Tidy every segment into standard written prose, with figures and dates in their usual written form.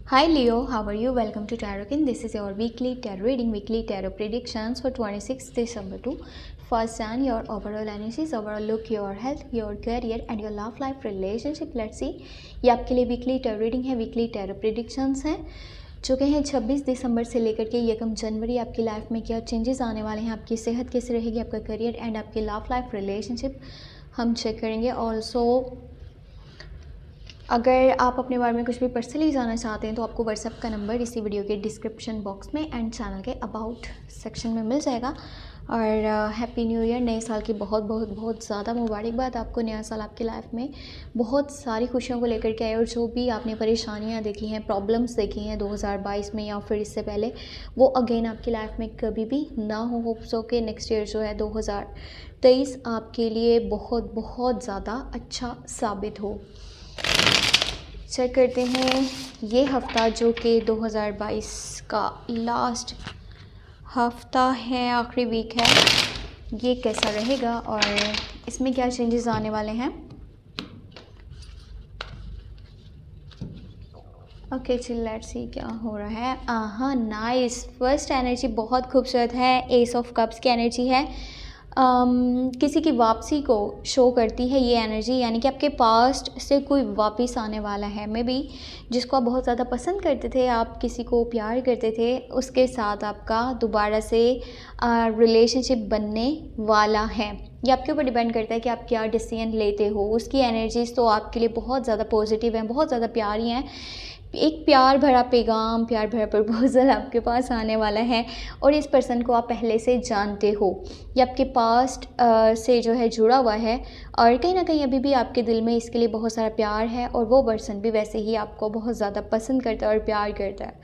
Hi Leo, how are you? Welcome to Tarot. This is your weekly tarot reading, weekly tarot predictions for 26th December to 1st Jan. Your overall energies, overall look, your health, your career and your love life relationship. Let's see. ये आपके लिए weekly tarot reading है, weekly tarot predictions हैं जो कि हैं 26 दिसंबर से लेकर के 1 जनवरी। आपकी लाइफ में क्या चेंजेस आने वाले हैं, आपकी सेहत कैसे रहेगी, आपका करियर एंड आपकी लव लाइफ रिलेशनशिप हम चेक करेंगे। ऑल्सो अगर आप अपने बारे में कुछ भी पर्सनली जानना चाहते हैं तो आपको व्हाट्सएप का नंबर इसी वीडियो के डिस्क्रिप्शन बॉक्स में एंड चैनल के अबाउट सेक्शन में मिल जाएगा। और हैप्पी न्यू ईयर, नए साल की बहुत बहुत बहुत ज़्यादा मुबारकबाद आपको। नया साल आपकी लाइफ में बहुत सारी खुशियों को लेकर के आए और जो भी आपने परेशानियां देखी हैं, प्रॉब्लम्स देखी हैं 2022 में या फिर इससे पहले, वो अगेन आपकी लाइफ में कभी भी ना हो। होप सो के नेक्स्ट ईयर जो है 2023 आपके लिए बहुत बहुत ज़्यादा अच्छा साबित हो। चेक करते हैं ये हफ़्ता जो कि 2022 का लास्ट हफ्ता है, आखिरी वीक है, ये कैसा रहेगा और इसमें क्या चेंजेस आने वाले हैं। ओके चल लेट्स सी क्या हो रहा है। हाँ नाइस, फर्स्ट एनर्जी बहुत खूबसूरत है, एस ऑफ कप्स की एनर्जी है। किसी की वापसी को शो करती है ये एनर्जी, यानी कि आपके पास्ट से कोई वापस आने वाला है। मे बी जिसको आप बहुत ज़्यादा पसंद करते थे, आप किसी को प्यार करते थे, उसके साथ आपका दोबारा से रिलेशनशिप बनने वाला है। ये आपके ऊपर डिपेंड करता है कि आप क्या डिसीजन लेते हो। उसकी एनर्जीज तो आपके लिए बहुत ज़्यादा पॉजिटिव हैं, बहुत ज़्यादा प्यारी हैं। एक प्यार भरा पैगाम, प्यार भरा प्रपोजल आपके पास आने वाला है और इस पर्सन को आप पहले से जानते हो। ये आपके पास्ट से जो है जुड़ा हुआ है और कहीं ना कहीं अभी भी आपके दिल में इसके लिए बहुत सारा प्यार है और वो पर्सन भी वैसे ही आपको बहुत ज़्यादा पसंद करता है और प्यार करता है।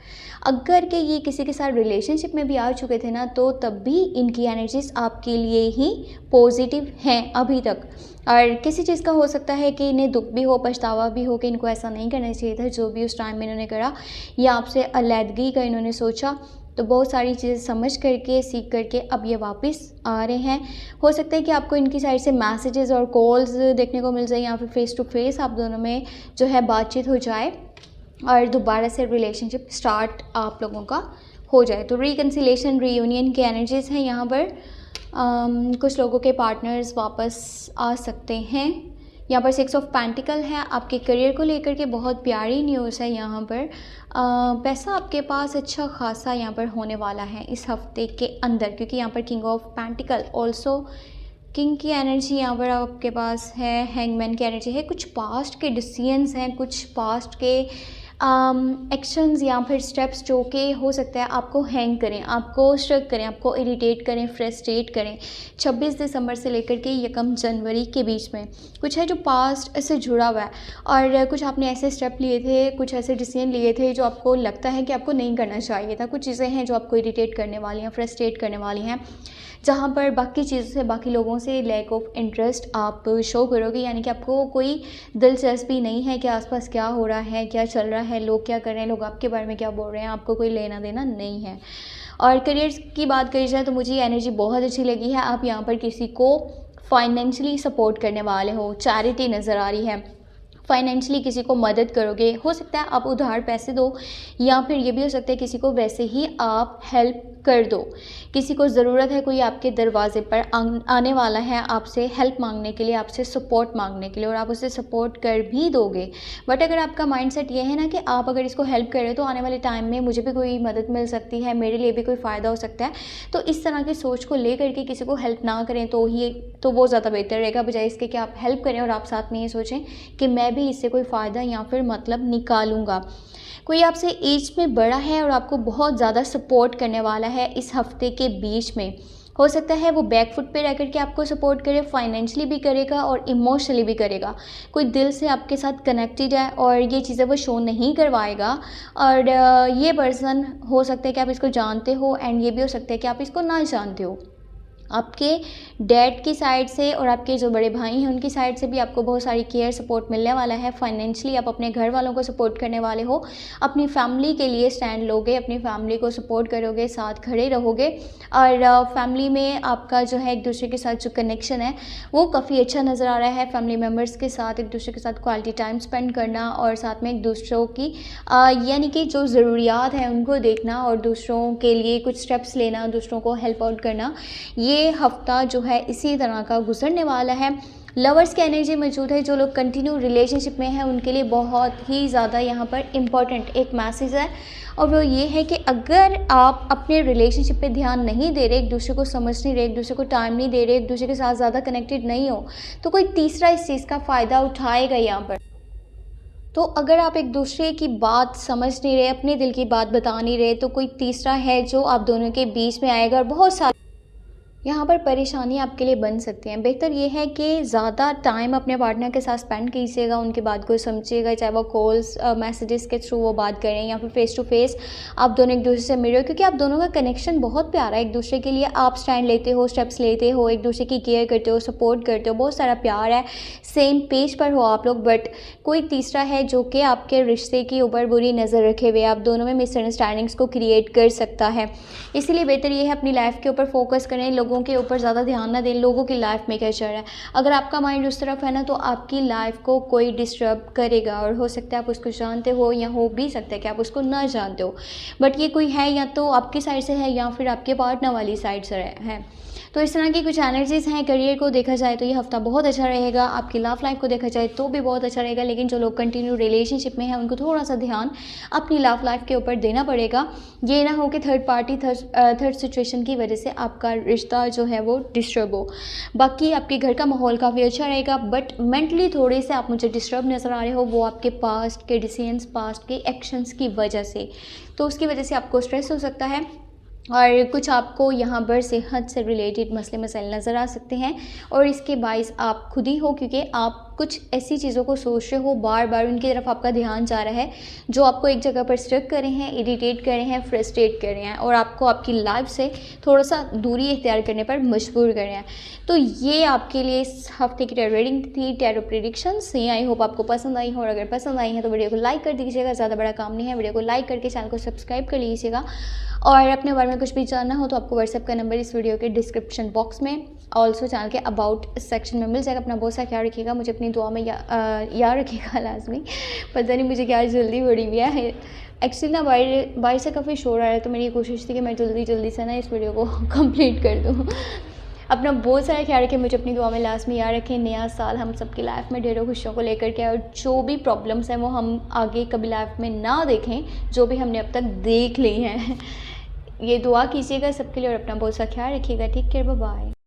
अगर कि ये किसी के साथ रिलेशनशिप में भी आ चुके थे ना, तो तब भी इनकी एनर्जीज आपके लिए ही पॉजिटिव हैं अभी तक। और किसी चीज़ का हो सकता है कि इन्हें दुख भी हो, पछतावा भी हो कि इनको ऐसा नहीं करना चाहिए था जो भी उस टाइम में इन्होंने करा, या आपसे अलहदगी का इन्होंने सोचा। तो बहुत सारी चीज़ें समझ करके, सीख करके अब ये वापस आ रहे हैं। हो सकता है कि आपको इनकी साइड से मैसेजेस और कॉल्स देखने को मिल जाए या फिर फेस टू फेस आप दोनों में जो है बातचीत हो जाए और दोबारा से रिलेशनशिप स्टार्ट आप लोगों का हो जाए। तो रिकन्सिलेशन, रीयूनियन की एनर्जीज हैं यहाँ पर। कुछ लोगों के पार्टनर्स वापस आ सकते हैं। यहाँ पर 6 ऑफ पेंटिकल है। आपके करियर को लेकर के बहुत प्यारी न्यूज़ है यहाँ पर। पैसा आपके पास अच्छा खासा यहाँ पर होने वाला है इस हफ्ते के अंदर, क्योंकि यहाँ पर king of pentacle, also king की एनर्जी यहाँ पर आपके पास है। हैंगमैन की एनर्जी है। कुछ पास्ट के डिसीजंस हैं, कुछ पास्ट के एक्शंस या फिर स्टेप्स जो कि हो सकता है आपको हैंग करें, आपको स्ट्रक करें, आपको इरिटेट करें, फ्रस्ट्रेट करें। 26 दिसंबर से लेकर के 1 जनवरी के बीच में कुछ है जो पास्ट से जुड़ा हुआ है और कुछ आपने ऐसे स्टेप लिए थे, कुछ ऐसे डिसीजन लिए थे जो आपको लगता है कि आपको नहीं करना चाहिए था। कुछ चीज़ें हैं जो आपको इरिटेट करने वाली हैं, फ्रस्ट्रेट करने वाली हैं, जहाँ पर बाकी चीज़ों से, बाकी लोगों से लैक ऑफ इंटरेस्ट आप शो करोगे, यानी कि आपको कोई दिलचस्पी नहीं है कि आसपास क्या हो रहा है, क्या चल रहा है, लोग क्या कर रहे हैं, लोग आपके बारे में क्या बोल रहे हैं, आपको कोई लेना देना नहीं है। और करियर की बात करी जाए तो मुझे ये एनर्जी बहुत अच्छी लगी है। आप यहाँ पर किसी को फाइनेंशियली सपोर्ट करने वाले हो, चैरिटी नज़र आ रही है, फाइनेंशियली किसी को मदद करोगे। हो सकता है आप उधार पैसे दो या फिर ये भी हो सकता है किसी को वैसे ही आप हेल्प कर दो। किसी को ज़रूरत है, कोई आपके दरवाजे पर आने वाला है आपसे हेल्प मांगने के लिए, आपसे सपोर्ट मांगने के लिए, और आप उसे सपोर्ट कर भी दोगे। बट अगर आपका माइंडसेट ये है ना कि आप अगर इसको हेल्प कर रहे हो तो आने वाले टाइम में मुझे भी कोई मदद मिल सकती है, मेरे लिए भी कोई फ़ायदा हो सकता है, तो इस तरह की सोच को ले करके किसी को हेल्प ना करें तो वो ज़्यादा बेहतर रहेगा, बजाय इसके कि आप हेल्प करें और आप साथ में ये सोचें कि मैं भी इससे कोई फ़ायदा या फिर मतलब निकालूंगा। कोई आपसे एज में बड़ा है और आपको बहुत ज़्यादा सपोर्ट करने वाला है इस हफ्ते के बीच में। हो सकता है वो बैक फुट पे रह कर के आपको सपोर्ट करे, फाइनेंशियली भी करेगा और इमोशनली भी करेगा। कोई दिल से आपके साथ कनेक्टेड है और ये चीज़ें वो शो नहीं करवाएगा। और ये पर्सन हो सकता है कि आप इसको जानते हो एंड ये भी हो सकता है कि आप इसको ना जानते हो। आपके डैड की साइड से और आपके जो बड़े भाई हैं उनकी साइड से भी आपको बहुत सारी केयर सपोर्ट मिलने वाला है। फाइनेंशियली आप अपने घर वालों को सपोर्ट करने वाले हो, अपनी फैमिली के लिए स्टैंड लोगे, अपनी फैमिली को सपोर्ट करोगे, साथ खड़े रहोगे और फैमिली में आपका जो है एक दूसरे के साथ जो कनेक्शन है वो काफ़ी अच्छा नज़र आ रहा है। फैमिली मेम्बर्स के साथ एक दूसरे के साथ क्वालिटी टाइम स्पेंड करना और साथ में एक दूसरों की यानी कि जो ज़रूरियात हैं उनको देखना और दूसरों के लिए कुछ स्टेप्स लेना, दूसरों को हेल्प आउट करना, ये हफ्ता जो है इसी तरह का गुजरने वाला है। लवर्स की एनर्जी मौजूद है। जो लोग कंटिन्यू रिलेशनशिप में हैं उनके लिए बहुत ही ज़्यादा यहाँ पर इम्पॉर्टेंट एक मैसेज है और वो ये है कि अगर आप अपने रिलेशनशिप पे ध्यान नहीं दे रहे, एक दूसरे को समझ नहीं रहे, एक दूसरे को टाइम नहीं दे रहे, एक दूसरे के साथ ज़्यादा कनेक्टेड नहीं हो, तो कोई तीसरा इस चीज़ का फ़ायदा उठाएगा यहाँ पर। तो अगर आप एक दूसरे की बात समझ नहीं रहे, अपने दिल की बात बता नहीं रहे, तो कोई तीसरा है जो आप दोनों के बीच में आएगा और बहुत सारे यहाँ पर परेशानी आपके लिए बन सकती हैं। बेहतर ये है कि ज़्यादा टाइम अपने पार्टनर के साथ स्पेंड कीजिएगा, उनकी बात को समझिएगा, चाहे वो कॉल्स मैसेजेस के थ्रू वो बात करें या फिर फेस टू फेस आप दोनों एक दूसरे से मिल रहे हो, क्योंकि आप दोनों का कनेक्शन बहुत प्यारा है। एक दूसरे के लिए आप स्टैंड लेते हो, स्टेप्स लेते हो, एक दूसरे की केयर करते हो, सपोर्ट करते हो, बहुत सारा प्यार है, सेम पेज पर हो आप लोग। बट कोई तीसरा है जो कि आपके रिश्ते के ऊपर बुरी नज़र रखे हुए आप दोनों में मिसअंडरस्टैंडिंग्स को क्रिएट कर सकता है। इसीलिए बेहतर ये है अपनी लाइफ के ऊपर फोकस करें, लोगों के ऊपर ज़्यादा ध्यान ना दें, लोगों की लाइफ में क्या चल रहा है। अगर आपका माइंड उस तरफ है ना तो आपकी लाइफ को कोई डिस्टर्ब करेगा और हो सकता है आप उसको जानते हो या हो भी सकता है कि आप उसको ना जानते हो, बट ये कोई है या तो आपकी साइड से है या फिर आपके पार्टनर वाली साइड से है। तो इस तरह की कुछ एनर्जीज़ हैं। करियर को देखा जाए तो ये हफ्ता बहुत अच्छा रहेगा, आपकी लव लाइफ को देखा जाए तो भी बहुत अच्छा रहेगा, लेकिन जो लोग कंटिन्यू रिलेशनशिप में हैं उनको थोड़ा सा ध्यान अपनी लव लाइफ के ऊपर देना पड़ेगा। ये ना हो कि थर्ड पार्टी थर्ड सिचुएशन की वजह से आपका रिश्ता जो है वो डिस्टर्ब हो। बाकी आपके घर का माहौल काफ़ी अच्छा रहेगा, बट मेंटली थोड़े से आप मुझे डिस्टर्ब नज़र आ रहे हो, वो आपके पास्ट के डिसीजंस, पास्ट के एक्शंस की वजह से। तो उसकी वजह से आपको स्ट्रेस हो सकता है और कुछ आपको यहाँ पर सेहत से रिलेटेड मसले मसाइल नज़र आ सकते हैं और इसके बाइस आप खुद ही हो, क्योंकि आप कुछ ऐसी चीज़ों को सोच रहे हो, बार बार उनकी तरफ आपका ध्यान जा रहा है जो आपको एक जगह पर स्टक कर रहे हैं, इरिटेट कर रहे हैं, फ्रस्ट्रेट कर रहे हैं और आपको आपकी लाइफ से थोड़ा सा दूरी इख्तियार करने पर मजबूर कर रहे हैं। तो ये आपके लिए इस हफ्ते की टैरो रीडिंग थी, टैरो प्रेडिक्शंस थी। आई होप आपको पसंद आई हो और अगर पसंद आई है तो वीडियो को लाइक कर दीजिएगा, ज़्यादा बड़ा काम नहीं है, वीडियो को लाइक करके चैनल को सब्सक्राइब कर लीजिएगा। और अपने बारे में कुछ भी जानना हो तो आपको व्हाट्सएप का नंबर इस वीडियो के डिस्क्रिप्शन बॉक्स में, ऑल्सो चैनल के अबाउट सेक्शन में मिल जाएगा। अपना बहुत सा ख्याल रखिएगा, मुझे अपनी दुआ में याद रखिएगा लाजमी। पता नहीं मुझे क्या जल्दी बड़ी हुई है, एक्चुअली ना बाहर से काफ़ी शोर आ रहा है, तो मेरी कोशिश थी कि मैं जल्दी से ना इस वीडियो को कंप्लीट कर दूँ। अपना बहुत सारा ख्याल रखें, मुझे अपनी दुआ में लाजमी याद रखें। नया साल हम सबकी लाइफ में ढेरों खुशियों को लेकर के और जो भी प्रॉब्लम्स हैं वो हम आगे कभी लाइफ में ना देखें, जो भी हमने अब तक देख ली हैं। ये दुआ कीजिएगा सबके लिए और अपना बहुत सा ख्याल रखिएगा। Take care, bye bye.